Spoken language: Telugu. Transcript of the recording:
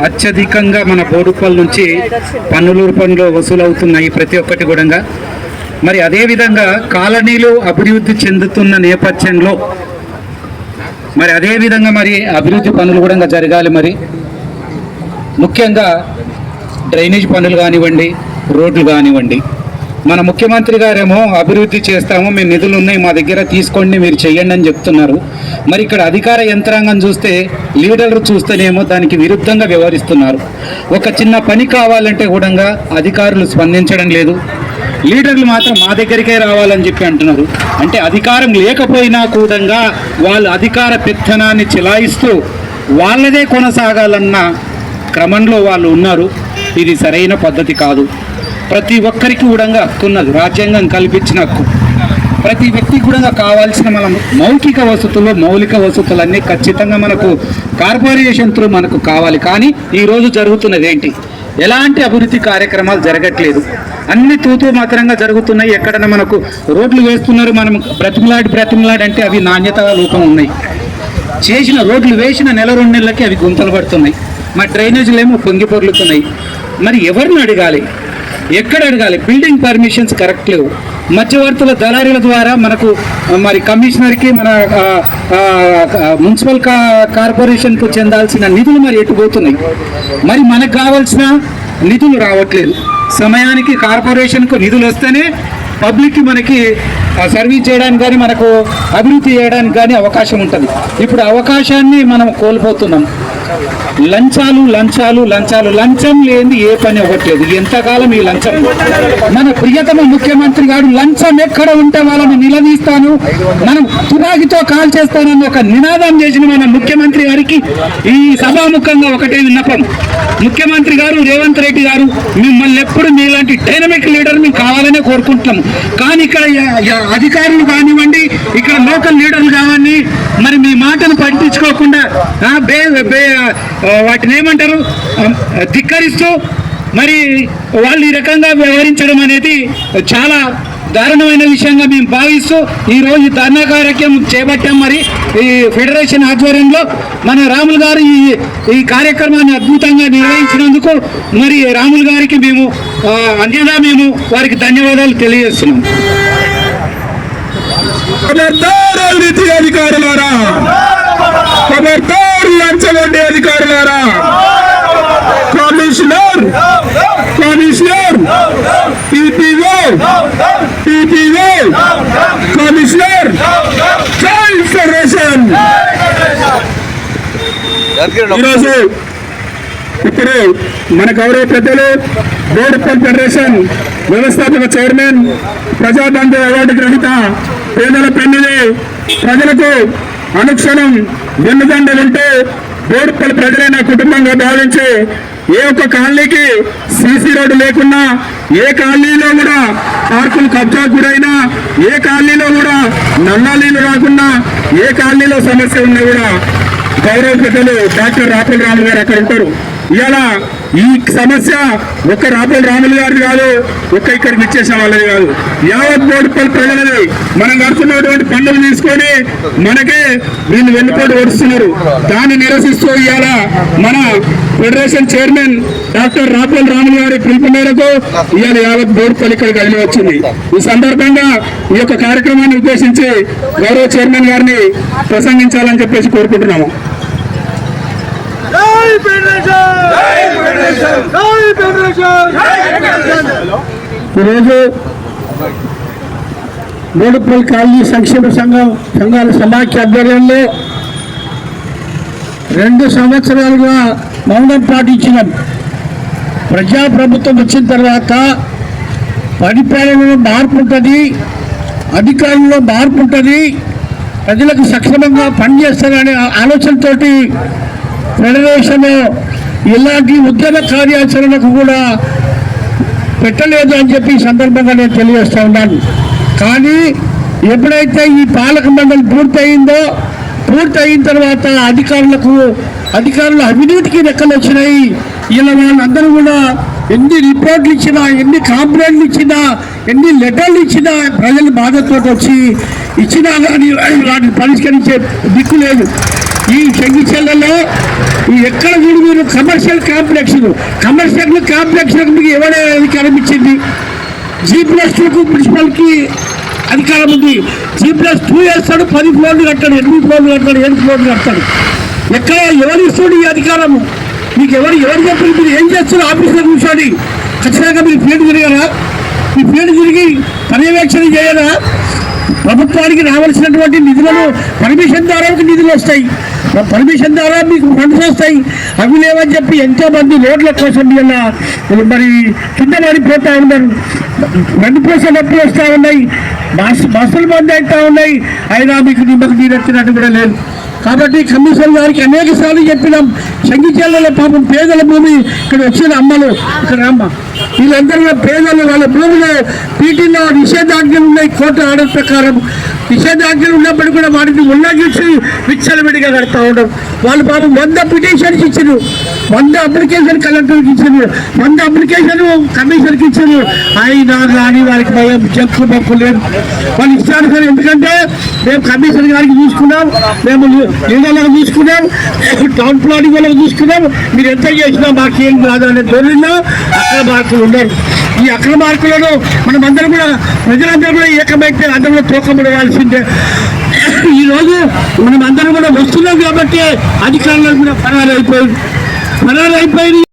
అత్యధికంగా మన బోడుప్పల్ నుంచి పన్నుల రూపంలో వసూలవుతున్నాయి ప్రతి ఒక్కటి కూడా. మరి అదేవిధంగా కాలనీలు అభివృద్ధి చెందుతున్న నేపథ్యంలో మరి అదేవిధంగా మరి అభివృద్ధి పనులు కూడా జరగాలి. మరి ముఖ్యంగా డ్రైనేజ్ పనులు కానివ్వండి, రోడ్లు కానివ్వండి. మన ముఖ్యమంత్రి గారేమో అభివృద్ధి చేస్తాము, మేము నిధులు ఉన్నాయి మా దగ్గర తీసుకోండి మీరు చెయ్యండి అని చెప్తున్నారు. మరి ఇక్కడ అధికార యంత్రాంగం చూస్తే, లీడర్లు చూస్తేనేమో దానికి విరుద్ధంగా వ్యవహరిస్తున్నారు. ఒక చిన్న పని కావాలంటే కూడా అధికారులు స్పందించడం లేదు. లీడర్లు మాత్రం మా దగ్గరికే రావాలని చెప్పి అంటున్నారు. అంటే అధికారం లేకపోయినా కూడా వాళ్ళు అధికార పెత్తనాన్ని చెలాయిస్తూ వాళ్ళదే కొనసాగాలన్న క్రమంలో వాళ్ళు ఉన్నారు. ఇది సరైన పద్ధతి కాదు. ప్రతి ఒక్కరికి కూడా హక్కు ఉన్నది, రాజ్యాంగం కల్పించిన హక్కు. ప్రతి వ్యక్తికి కూడా కావాల్సిన మన మౌలిక వసతులన్నీ ఖచ్చితంగా మనకు కార్పొరేషన్ త్రూ మనకు కావాలి. కానీ ఈరోజు జరుగుతున్నది ఏంటి? ఎలాంటి అభివృద్ధి కార్యక్రమాలు జరగట్లేదు, అన్ని తూతూ మాత్రంగా జరుగుతున్నాయి. ఎక్కడన్నా మనకు రోడ్లు వేస్తున్నారు, మనం బ్రతిమలాడి అంటే అవి నాణ్యత లోపం ఉన్నాయి. చేసిన రోడ్లు వేసిన నెల 2 నెలలకి అవి గుంతలు పడుతున్నాయి. మరి డ్రైనేజీలు ఏమో పొంగి పొర్లుతున్నాయి. మరి ఎవరిని అడగాలి, ఎక్కడ అడగాలి? బిల్డింగ్ పర్మిషన్స్ కరెక్ట్ లేవు. మధ్యవర్తుల దళారీల ద్వారా మనకు మరి కమిషనర్కి మన మున్సిపల్ కార్పొరేషన్కు చెందాల్సిన నిధులు మరి ఎటుపోతున్నాయి. మరి మనకు కావాల్సిన నిధులు రావట్లేదు. సమయానికి కార్పొరేషన్కు నిధులు వస్తేనే పబ్లిక్కి మనకి సర్వీస్ చేయడానికి కానీ మనకు అభివృద్ధి చేయడానికి కానీ అవకాశం ఉంటుంది. ఇప్పుడు అవకాశాన్ని మనం కోల్పోతున్నాం. లంచాలు లంచాలు లంచాలు, లంచం లేని ఏ పని అవ్వట్లేదు. ఎంతకాలం ఈ లంచం? మన ప్రియతమ ముఖ్యమంత్రి గారు లంచం ఎక్కడ ఉంటే వాళ్ళని నిలదీస్తాను, మనం తుపాకీతో కాల్ చేస్తానని ఒక నినాదం చేసిన మన ముఖ్యమంత్రి గారికి ఈ సభాముఖంగా ఒకటే విన్నపం. ముఖ్యమంత్రి గారు రేవంత్ రెడ్డి గారు, మిమ్మల్ని ఎప్పుడు మీలాంటి డైనమిక్ లీడర్ మేము కావాలనే కోరుకుంటున్నాము. కానీ ఇక్కడ అధికారులు కానివ్వండి, ఇక్కడ లోకల్ లీడర్లు కావండి, మరి మీ మాటను పట్టించుకోకుండా వాటిని ఏమంటారు ధిక్కరిస్తూ మరి వాళ్ళు ఈ రకంగా వ్యవహరించడం అనేది చాలా దారుణమైన విషయంగా మేము భావిస్తూ ఈరోజు ధర్నా కార్యక్రమం చేపట్టాం. మరి ఈ ఫెడరేషన్ ఆధ్వర్యంలో మన రాములు గారు ఈ కార్యక్రమాన్ని అద్భుతంగా నిర్వహించినందుకు మరి రాములు గారికి మేము మేము వారికి ధన్యవాదాలు తెలియజేస్తున్నాం. అధికారులారా, లంచగొండే అధికారులారా, కమిషనర్ టీపీఓ కమిషనర్ ఫెడరేషన్. ఈరోజు ఇప్పుడు మన గౌరవ పెద్దలు బోడుప్పల్ ఫెడరేషన్ వ్యవస్థాపక చైర్మన్, ప్రజాతంత్ర అవార్డు గ్రహీత, పేదల పెన్నిది, ప్రజలకు అనుక్షణం వెన్నుదండలుంటే బోడుప్పల్ ప్రజలైన కుటుంబంగా భావించి ఏ ఒక్క కాలనీకి సీసీ రోడ్డు లేకున్నా, ఏ కాలనీలో కూడా పార్కులు కబ్జా గురైనా, ఏ కాలనీలో కూడా నల్లా నీళ్లు రాకున్నా, ఏ కాలనీలో సమస్య ఉన్నా కూడా గౌరవ పెద్దలు డాక్టర్ రాపుల రాములు గారు అక్కడ ఉంటారు. ఇలా ఈ సమస్య ఒక్క రాపుల రాములు గారిది కాదు, ఒక్క ఇక్కడికి ఇచ్చేసిన వాళ్ళది కాదు, యావత్ బోడుప్పల్ ప్రజలది. మనం కడుతున్నటువంటి పన్నులు తీసుకొని మనకే వీళ్ళు వెన్నుపోటు ఓడుస్తున్నారు. దాన్ని నిరసిస్తూ ఇవాళ మన ఫెడరేషన్ చైర్మన్ డాక్టర్ రాపుల రాములు గారి పిలుపు మేరకు ఇవాళ యావత్ బోడుప్పల్ ఇక్కడ కలిగి వచ్చింది. ఈ సందర్భంగా ఈ యొక్క కార్యక్రమాన్ని ఉద్దేశించి గౌరవ చైర్మన్ గారిని ప్రసంగించాలని చెప్పేసి కోరుకుంటున్నాము. ఈరోజు బోడుప్పల్ కాలనీ సంక్షేమ సంఘాల సమాఖ్య ఆధ్వర్యంలో 2 సంవత్సరాలుగా మౌనం పాటించినాం. ప్రజాప్రభుత్వం వచ్చిన తర్వాత పరిపాలనలో మార్పు ఉంటుంది, అధికారంలో మార్పు ఉంటుంది, ప్రజలకు సక్రమంగా పనిచేస్తారనే ఆలోచనతోటి ఫెడరేషన్ ఇలాంటి ఉద్యమ కార్యాచరణకు కూడా పెట్టలేదు అని చెప్పి ఈ సందర్భంగా నేను తెలియజేస్తా ఉన్నాను. కానీ ఎప్పుడైతే ఈ పాలక మండలి పూర్తయిన తర్వాత అధికారుల అవినీతికి రెక్కలు వచ్చినాయి. ఇలా వాళ్ళందరూ కూడా ఎన్ని రిపోర్ట్లు ఇచ్చినా, ఎన్ని కంప్లైంట్లు ఇచ్చినా, ఎన్ని లెటర్లు ఇచ్చినా ప్రజలు బాధతో వచ్చి ఇచ్చినా కానీ వాటిని పరిష్కరించే దిక్కు లేదు. ఈ ఈ చెంగిచెల్లలో ఎక్కడ చూడు మీరు కమర్షియల్ కాంప్లెక్స్ మీకు ఎవరైనా అధికారం ఇచ్చింది? G+2 మున్సిపల్కి అధికారం ఉంది. G+2 వేస్తాడు, 10 ఫ్లోర్లు కట్టాడు, 8 ఫ్లోర్లు కట్టాడు, 7 ఫ్లోర్లు కట్టాడు. ఎక్కడ ఎవరు ఇస్తాడు ఈ అధికారము? మీకు ఎవరు చెప్పారు? మీరు ఏం చేస్తారు? ఆఫీసులో కూర్చోండి. ఖచ్చితంగా మీరు ఫీల్డ్ తిరగరా? మీ ఫీల్డ్ తిరిగి పర్యవేక్షణ చేయరా? ప్రభుత్వానికి రావాల్సినటువంటి నిధులను పర్మిషన్ ద్వారా నిధులు వస్తాయి, పర్మిషన్ ద్వారా మీకు ఫండ్స్ వస్తాయి. అవి లేవని చెప్పి ఎంతోమంది రోడ్ల కోసం మరి కింద పడిపోతూ ఉన్నారు. 2% అప్పులు వస్తూ ఉన్నాయి, బస్సులు బంద్ అవుతూ ఉన్నాయి. అయినా మీకు నిమ్మకు నీరెత్తినట్టు కూడా లేదు. కాబట్టి కమిషనర్ గారికి అనేక సార్లు చెప్పినాం. చెంగిచెర్లలో పాపం పేదల భూమి ఇక్కడ వచ్చిన అమ్మలు ఇక్కడ అమ్మ వీళ్ళందరూ పేదలు, వాళ్ళ భూమిలో పీటీలో నిషేధాజ్ఞలు ఉన్నాయి. కోర్టు ఆర్డర్ ప్రకారం నిషేధాజ్ఞలు ఉన్నప్పటికీ కూడా వాటిని ఉల్లంఘించి విచ్చలవిడిగా కడతా ఉండరు. వాళ్ళు పాపం 100 పిటిషన్స్ ఇచ్చారు, 100 అప్లికేషన్ కలెక్టర్కి ఇచ్చారు, 100 అప్లికేషన్ కమిషనర్కి ఇచ్చారు. అయినా కానీ వారికి భయం చెక్కు బొక్కు లేదు. వాళ్ళు ఇష్టాను సార్. ఎందుకంటే మేము కమిషనర్ గారికి చూసుకున్నాం, మేము లీడర్లకు చూసుకున్నాం, టౌన్ ప్లానింగ్ వాళ్ళకి చూసుకున్నాం. మీరు ఎంత చేసినా మాకేం కాదు అనే ధోరణిలో అక్రమార్కులు ఉన్నారు. ఈ అక్రమార్కులను మనమందరం కూడా ప్రజలందరూ కూడా ఏకమైతే అందరూ తోకముడవలసిందే. ఈరోజు మనం అందరం కూడా వస్తున్నాం కాబట్టి అధికారులకు కూడా పరారైపోయింది.